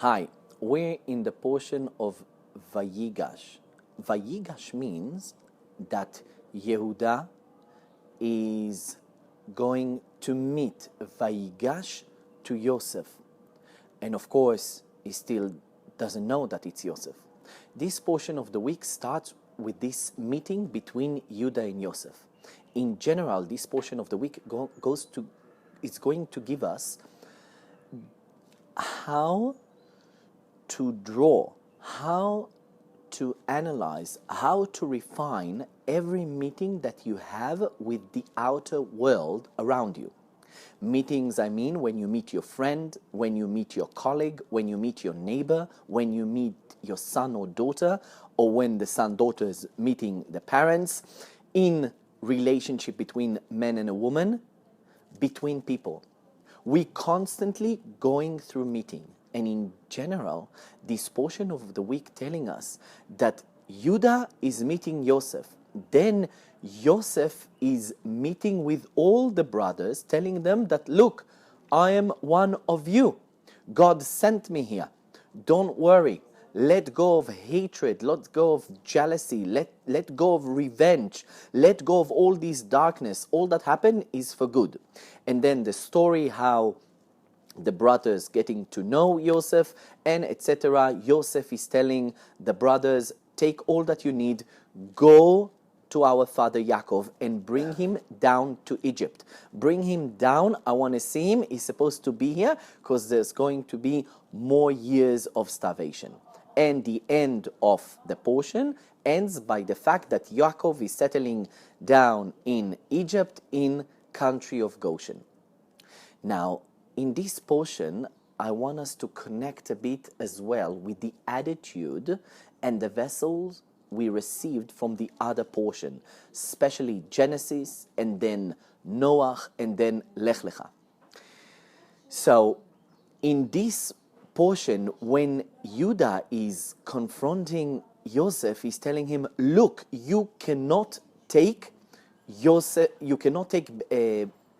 Hi, we're in the portion of Vayigash. Vayigash means that Yehuda is going to meet Vayigash to Yosef. And of course, he still doesn't know that it's Yosef. This portion of the week starts with this meeting between Yehuda and Yosef. In general, this portion of the week is going to give us how to draw, how to analyze, how to refine every meeting that you have with the outer world around you. Meetings, I mean, when you meet your friend, when you meet your colleague, when you meet your neighbor, when you meet your son or daughter, or when the son-daughter is meeting the parents, in relationship between man and a woman, between people. We constantly going through meeting. And in general, this portion of the week telling us that Judah is meeting Yosef. Then Yosef is meeting with all the brothers, telling them that, look, I am one of you. God sent me here. Don't worry. Let go of hatred. Let go of jealousy. Let go of revenge. Let go of all this darkness. All that happened is for good. And then the story how the brothers getting to know Yosef and etc. Yosef is telling the brothers, take all that you need, go to our father Yaakov and bring him down to Egypt. Bring him down. I want to see him. He's supposed to be here because there's going to be more years of starvation. And the end of the portion ends by the fact that Yaakov is settling down in Egypt in country of Goshen. Now, in this portion, I want us to connect a bit as well with the attitude and the vessels we received from the other portion, especially Genesis and then Noach and then Lech Lecha. So, in this portion, when Judah is confronting Yosef, he's telling him, look, you cannot take Yosef, you cannot take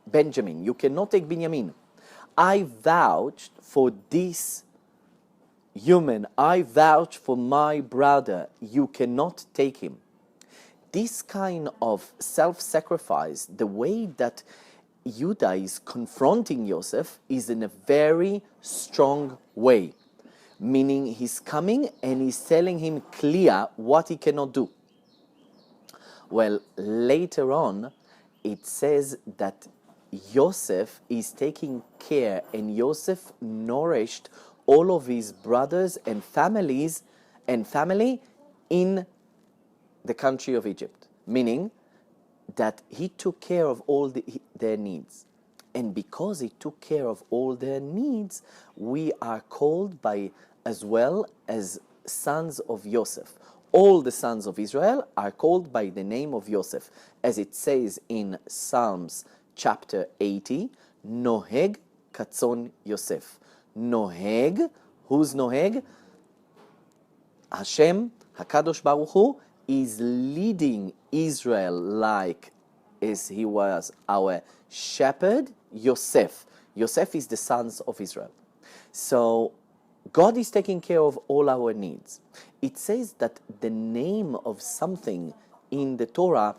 Benjamin, you cannot take Binyamin. I vouched for this human. I vouch for my brother. You cannot take him. This kind of self-sacrifice, the way that Judah is confronting Yosef, is in a very strong way. Meaning he's coming and he's telling him clear what he cannot do. Well, later on, it says that Yosef is taking care, and Yosef nourished all of his brothers and family in the country of Egypt, meaning that he took care of all their needs. And because he took care of all their needs, we are called by as well as sons of Yosef. All the sons of Israel are called by the name of Yosef, as it says in Psalms chapter 80, Noheg Katzon Yosef. Noheg, who's Noheg? Hashem, HaKadosh Baruch Hu, is leading Israel like as he was our shepherd, Yosef. Yosef is the sons of Israel. So God is taking care of all our needs. It says that the name of something in the Torah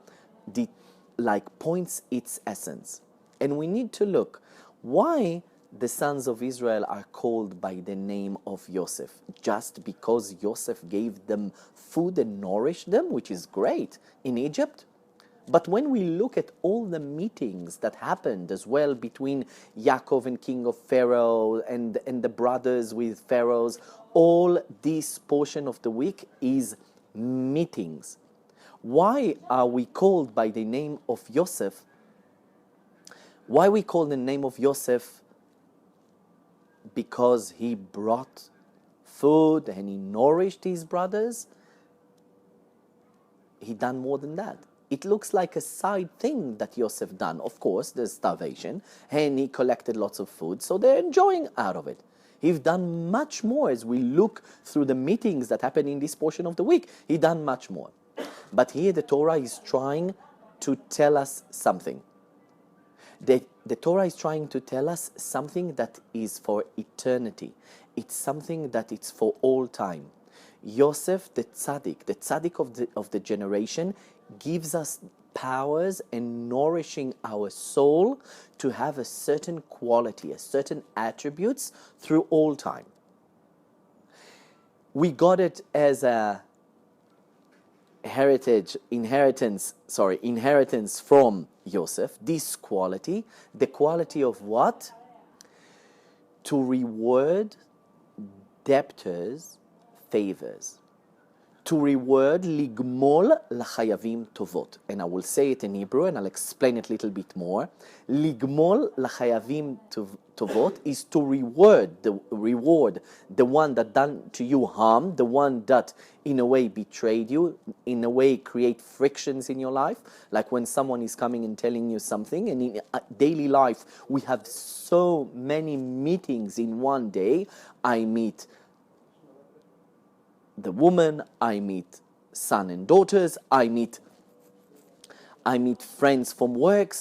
points its essence. And we need to look why the sons of Israel are called by the name of Yosef. Just because Yosef gave them food and nourished them, which is great, in Egypt. But when we look at all the meetings that happened as well between Yaakov and king of Pharaoh and the brothers with Pharaohs, all this portion of the week is meetings. Why are we called by the name of Yosef? Why we call the name of Yosef? Because he brought food and he nourished his brothers? He done more than that. It looks like a side thing that Yosef done. Of course, there's starvation and he collected lots of food, so they're enjoying out of it. He's done much more as we look through the meetings that happen in this portion of the week. He done much more. But here the Torah is trying to tell us something. That the Torah is trying to tell us something that is for eternity. It's something that it's for all time. Yosef, the tzaddik of the generation, gives us powers and nourishing our soul to have a certain quality, a certain attributes through all time. We got it as a inheritance from Yosef, this quality, the quality of what? To reward debtors' favors. To reward ligmol lachayavim tovot. And I will say it in Hebrew and I'll explain it a little bit more. Ligmol lachayavim tovot is to reward the one that done to you harm, the one that in a way betrayed you, in a way create frictions in your life. Like when someone is coming and telling you something, and in daily life we have so many meetings in one day. I meet the woman, I meet son and daughters, I meet friends from work.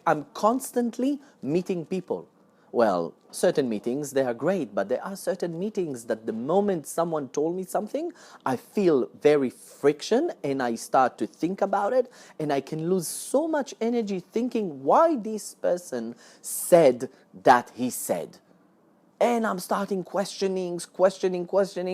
I'm constantly meeting people. Well, certain meetings, they are great, but there are certain meetings that the moment someone told me something, I feel very friction and I start to think about it, and I can lose so much energy thinking why this person said that he said. And I'm starting questioning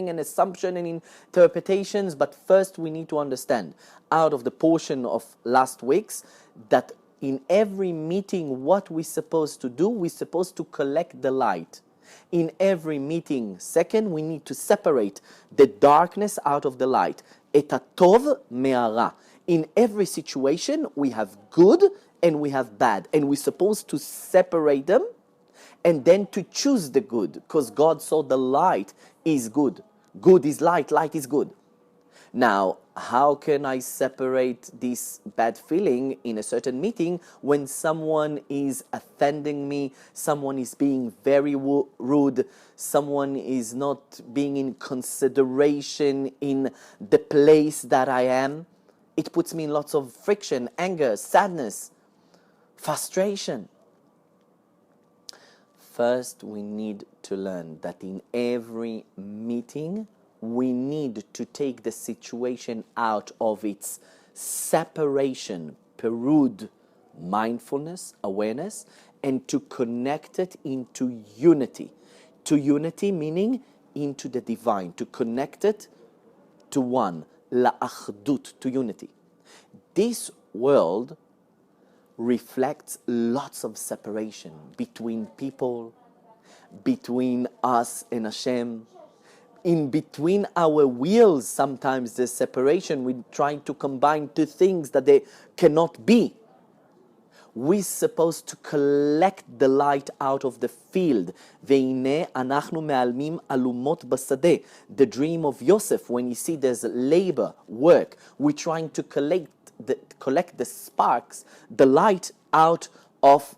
and assumption and interpretations. But first we need to understand, out of the portion of last week's, that in every meeting, what we're supposed to do, we're supposed to collect the light. In every meeting, second, we need to separate the darkness out of the light. Et hatov me'ara. In every situation, we have good and we have bad. And we're supposed to separate them and then to choose the good, because God saw the light is good. Good is light, light is good. Now, how can I separate this bad feeling in a certain meeting when someone is offending me, someone is being very rude, someone is not being in consideration in the place that I am? It puts me in lots of friction, anger, sadness, frustration. First, we need to learn that in every meeting, we need to take the situation out of its separation, perud, mindfulness, awareness, and to connect it into unity. To unity meaning into the divine, to connect it to one, la'achdut, to unity. This world reflects lots of separation between people, between us and Hashem. In between our wheels, sometimes there's separation. We're trying to combine two things that they cannot be. We're supposed to collect the light out of the field. The dream of Yosef, when you see there's labor, work, we're trying to collect the sparks, the light out of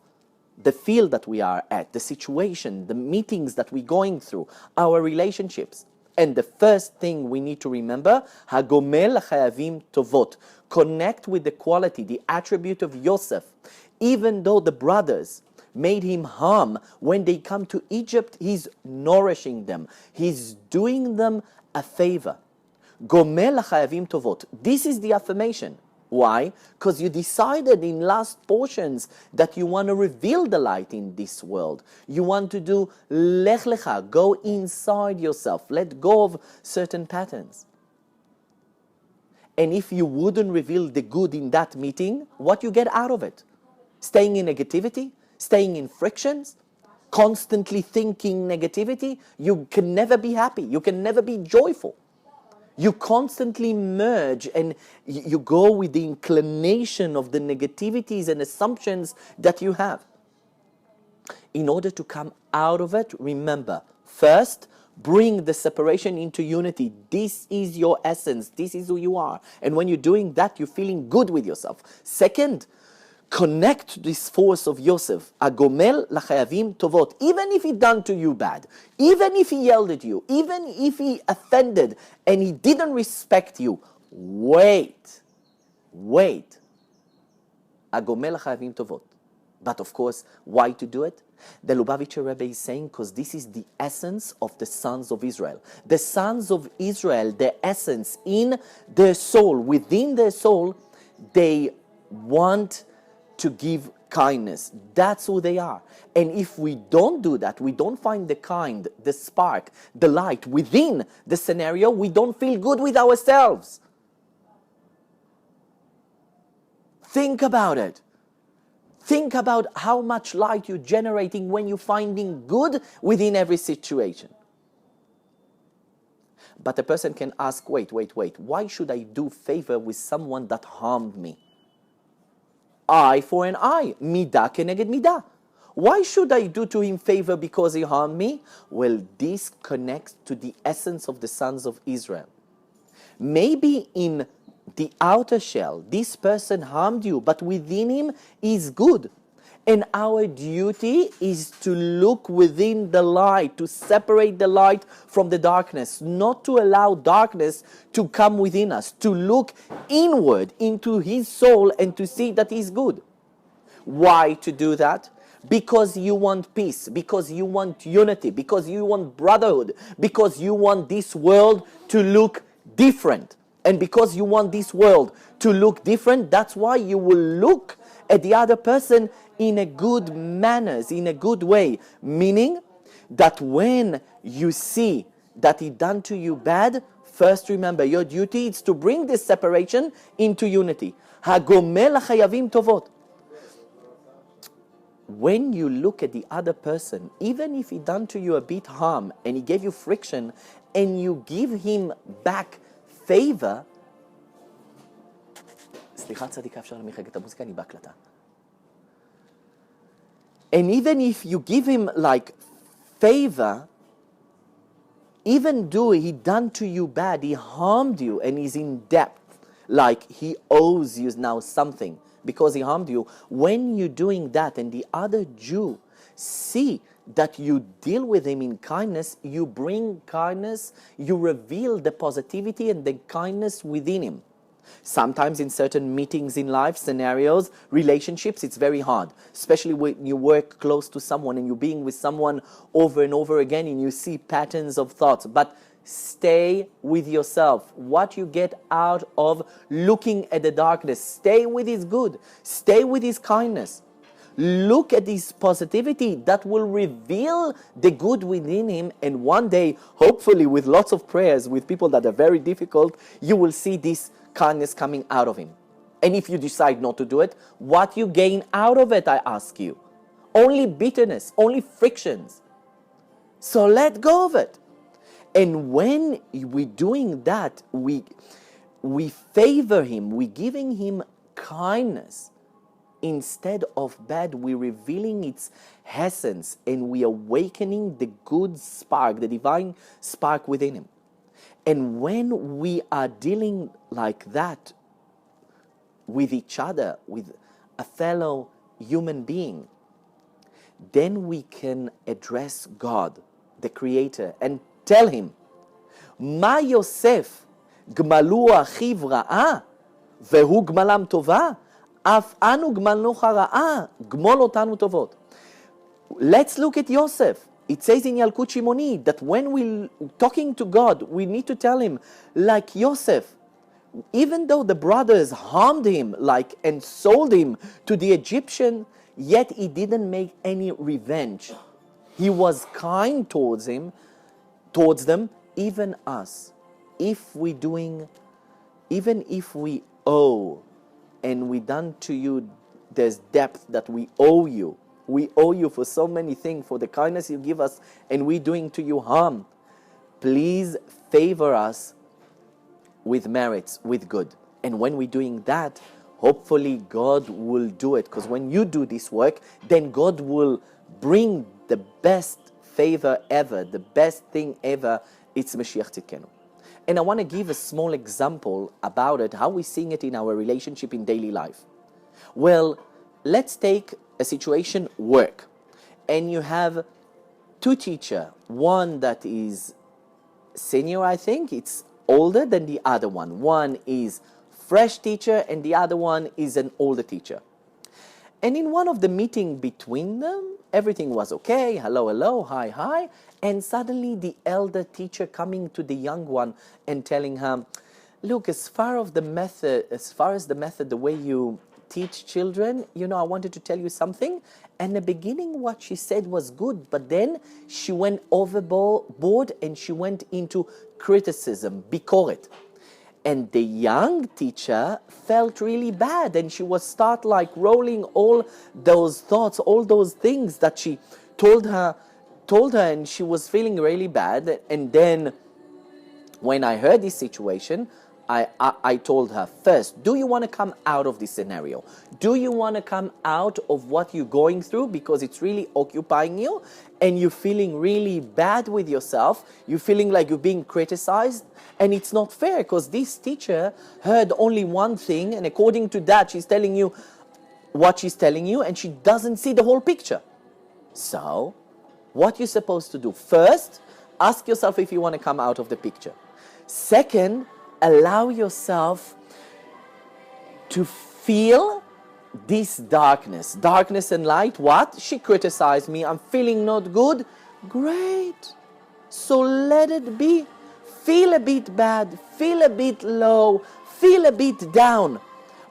the field that we are at, the situation, the meetings that we're going through, our relationships. And the first thing we need to remember, Hagomel Chayavim Tovot, connect with the quality, the attribute of Yosef. Even though the brothers made him harm, when they come to Egypt, he's nourishing them. He's doing them a favor. Gomel Chayavim Tovot. This is the affirmation. Why? Because you decided in last portions that you want to reveal the light in this world. You want to do lech lecha, go inside yourself, let go of certain patterns. And if you wouldn't reveal the good in that meeting, what you get out of it? Staying in negativity, staying in frictions, constantly thinking negativity, you can never be happy, you can never be joyful. You constantly merge and you go with the inclination of the negativities and assumptions that you have. In order to come out of it, remember, first, bring the separation into unity. This is your essence. This is who you are. And when you're doing that, you're feeling good with yourself. Second, connect this force of Yosef, Agomel lachayavim tovot, even if he done to you bad, even if he yelled at you, even if he offended and he didn't respect you, wait. Agomel lachayavim tovot. But of course, why to do it? The Lubavitcher Rebbe is saying because this is the essence of the sons of Israel. The sons of Israel, their essence in their soul, within their soul, they want to give kindness. That's who they are. And if we don't do that, we don't find the kind, the spark, the light within the scenario, we don't feel good with ourselves. Think about it. Think about how much light you're generating when you're finding good within every situation. But a person can ask, wait, why should I do favor with someone that harmed me? Eye for an eye, midah keneged midah. Why should I do to him favor because he harmed me? Well, this connects to the essence of the sons of Israel. Maybe in the outer shell, this person harmed you, but within him is good. And our duty is to look within the light, to separate the light from the darkness, not to allow darkness to come within us, to look inward into his soul and to see that he's good. Why to do that? Because you want peace, because you want unity, because you want brotherhood, because you want this world to look different. And because you want this world to look different, that's why you will look at the other person in a good manners, in a good way. Meaning that when you see that he done to you bad, first remember, your duty is to bring this separation into unity. Hagomel chayavim tovot. When you look at the other person, even if he done to you a bit harm and he gave you friction, and you give him back favor, סליחה צדיקה, אפשר למחק את המוזיקה, אני בהקלטה. And even if you give him like favor, even though he done to you bad, he harmed you and he's in debt, like he owes you now something because he harmed you, when you're doing that and the other Jew see that you deal with him in kindness, you bring kindness, you reveal the positivity and the kindness within him. Sometimes in certain meetings in life, scenarios, relationships, it's very hard. Especially when you work close to someone and you're being with someone over and over again and you see patterns of thoughts. But stay with yourself. What you get out of looking at the darkness, stay with his good. Stay with his kindness. Look at this positivity that will reveal the good within him, and one day, hopefully with lots of prayers, with people that are very difficult, you will see this kindness coming out of him. And if you decide not to do it, what you gain out of it, I ask you? Only bitterness, only frictions. So let go of it. And when we're doing that, we favor him, we're giving him kindness. Instead of bad, we're revealing its essence and we're awakening the good spark, the divine spark within him. And when we are dealing like that with each other, with a fellow human being, then we can address God, the Creator, and tell him, Ma Yosef gmalu achiv ra'a, vehu gmalam tova. Let's look at Yosef. It says in Yalkut Shimoni that when we're talking to God, we need to tell him, like Yosef, even though the brothers harmed him and sold him to the Egyptian, yet he didn't make any revenge. He was kind towards them, even us. Even if we owe, and we done to you, there's depth that we owe you. We owe you for so many things, for the kindness you give us, and we doing to you harm. Please favor us with merits, with good. And when we're doing that, hopefully God will do it. Because when you do this work, then God will bring the best favor ever, the best thing ever. It's Mashiach Tzidkenu. And I want to give a small example about it, how we're seeing it in our relationship in daily life. Well, let's take a situation, work. And you have two teachers. One that is senior, I think, it's older than the other one. One is fresh teacher and the other one is an older teacher. And in one of the meeting between them, everything was okay. Hello, hello, hi, hi. And suddenly the elder teacher coming to the young one and telling her, look, as far as the method, the way you teach children, I wanted to tell you something. And the beginning, what she said was good, but then she went overboard and she went into criticism, bikoret. And the young teacher felt really bad, and she was start like rolling all those thoughts, all those things that she told her, and she was feeling really bad. And then when I heard this situation, I told her, first, do you want to come out of this scenario? Do you want to come out of what you're going through, because it's really occupying you and you're feeling really bad with yourself? You're feeling like you're being criticized, and it's not fair because this teacher heard only one thing, and according to that, she's telling you what she's telling you, and she doesn't see the whole picture. So, what you're supposed to do? First, ask yourself if you want to come out of the picture. Second, allow yourself to feel this darkness and light. What? She criticized me. I'm feeling not good. Great. So let it be. Feel a bit bad. Feel a bit low. Feel a bit down.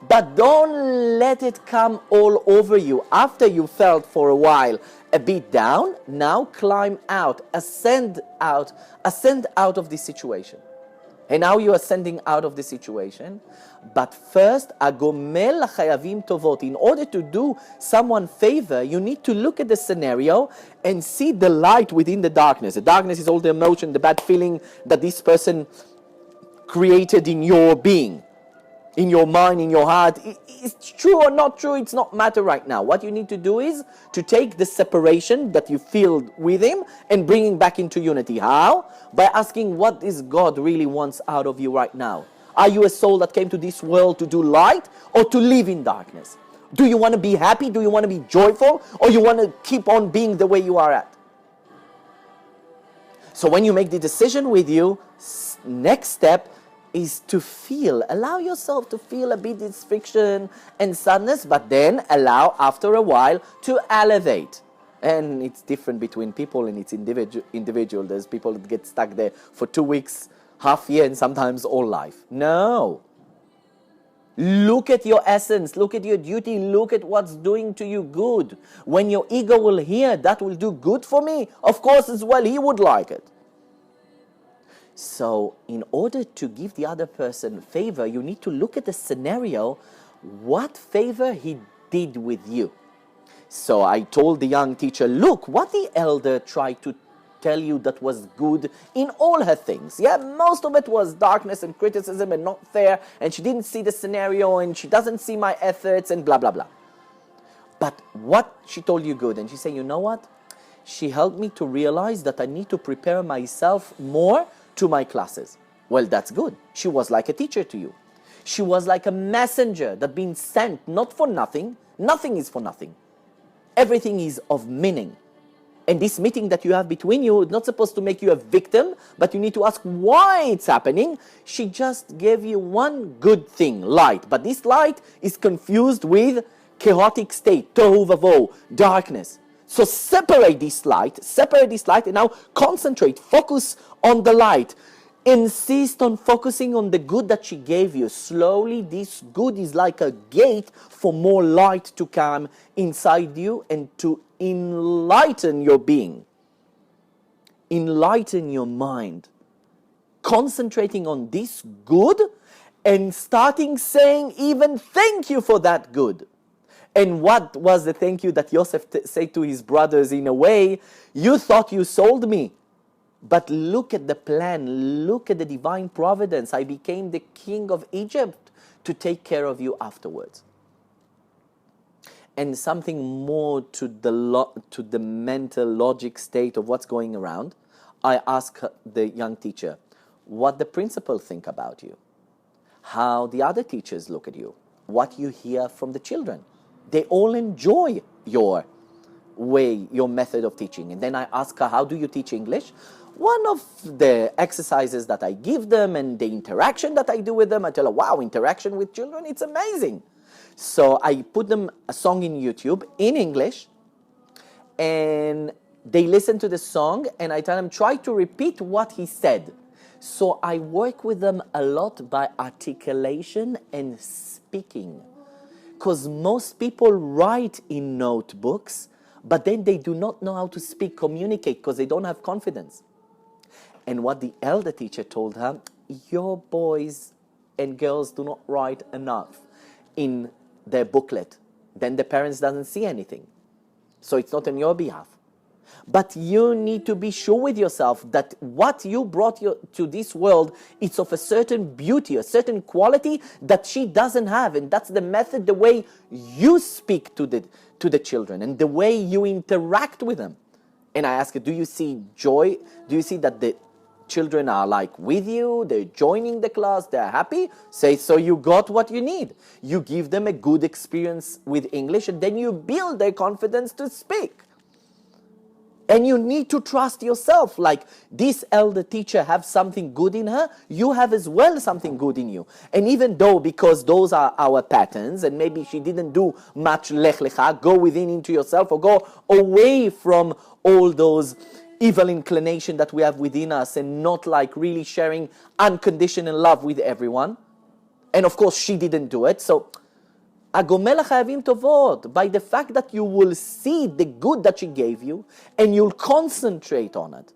But don't let it come all over you. After you felt for a while a bit down, now climb out. Ascend out of this situation. And now you are ascending out of the situation. But first, agomel chayavim tovot. In order to do someone favor, you need to look at the scenario and see the light within the darkness. The darkness is all the emotion, the bad feeling that this person created in your being, in your mind, in your heart. It's true or not true, it's not matter right now. What you need to do is to take the separation that you feel with him and bring him back into unity. How? By asking, what is God really wants out of you right now? Are you a soul that came to this world to do light or to live in darkness? Do you want to be happy? Do you want to be joyful? Or you want to keep on being the way you are at? So when you make the decision with you, next step is to feel. Allow yourself to feel a bit this friction and sadness, but then allow after a while to elevate. And it's different between people, and it's individual. There's people that get stuck there for 2 weeks, half year, and sometimes all life. No. Look at your essence. Look at your duty. Look at what's doing to you good. When your ego will hear, that will do good for me, of course as well, he would like it. So in order to give the other person favor, you need to look at the scenario, what favor he did with you. So I told the young teacher, look, what the elder tried to tell you that was good in all her things. Yeah, most of it was darkness and criticism and not fair, and she didn't see the scenario, and she doesn't see my efforts and blah, blah, blah. But what she told you good? And she said, you know what? She helped me to realize that I need to prepare myself more to my classes. Well, that's good. She was like a teacher to you. She was like a messenger that been sent, not for nothing. Nothing is for nothing. Everything is of meaning. And this meeting that you have between you is not supposed to make you a victim, but you need to ask why it's happening. She just gave you one good thing, light. But this light is confused with chaotic state, tohu vavohu, darkness. So separate this light, and now concentrate, focus on the light. Insist on focusing on the good that she gave you. Slowly, this good is like a gate for more light to come inside you and to enlighten your being. Enlighten your mind. Concentrating on this good and starting saying even thank you for that good. And what was the thank you that Yosef said to his brothers in a way? You thought you sold me. But look at the plan, look at the divine providence. I became the king of Egypt to take care of you afterwards. And something more to the mental logic state of what's going around, I ask the young teacher, what the principal think about you, how the other teachers look at you, what you hear from the children. They all enjoy your way, your method of teaching. And then I ask her, how do you teach English? One of the exercises that I give them and the interaction that I do with them, I tell her, wow, interaction with children, it's amazing. So I put them a song in YouTube in English, and they listen to the song, and I tell them, try to repeat what he said. So I work with them a lot by articulation and speaking. Because most people write in notebooks, but then they do not know how to speak, communicate, because they don't have confidence. And what the elder teacher told her, your boys and girls do not write enough in their booklet. Then the parents doesn't see anything. So it's not on your behalf. But you need to be sure with yourself that what you brought to this world, it's of a certain beauty, a certain quality that she doesn't have. And that's the method, the way you speak to the children and the way you interact with them. And I ask her, do you see joy? Do you see that the children are like with you? They're joining the class. They're happy? Say, so you got what you need. You give them a good experience with English, and then you build their confidence to speak. And you need to trust yourself. Like this elder teacher have something good in her, you have as well something good in you. And even though, because those are our patterns, and maybe she didn't do much lech lecha, go within into yourself, or go away from all those evil inclination that we have within us, and not like really sharing unconditional love with everyone. And of course she didn't do it. So הגומל חייבים טובות, by the fact that you will see the good that she gave you, and you'll concentrate on it,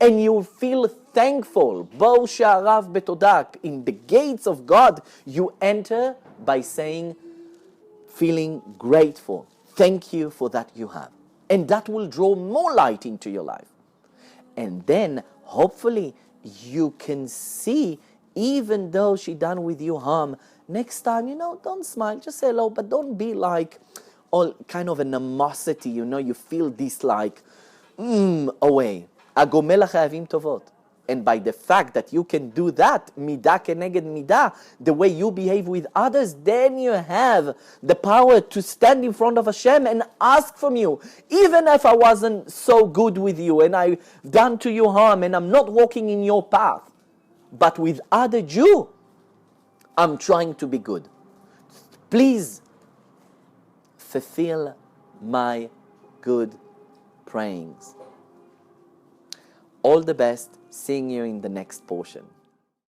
and you'll feel thankful. בואו שעריו בתודה. In the gates of God, you enter by saying, feeling grateful. Thank you for that you have. And that will draw more light into your life. And then, hopefully, you can see, even though she done with you harm, next time, don't smile, just say hello, but don't be like all kind of animosity, you feel this like, away. הגומל חייבים טובות. And by the fact that you can do that, מידה כנגד מידה, the way you behave with others, then you have the power to stand in front of Hashem and ask from you, even if I wasn't so good with you, and I've done to you harm, and I'm not walking in your path, but with other Jew, I'm trying to be good. Please fulfill my good prayings. All the best. Seeing you in the next portion.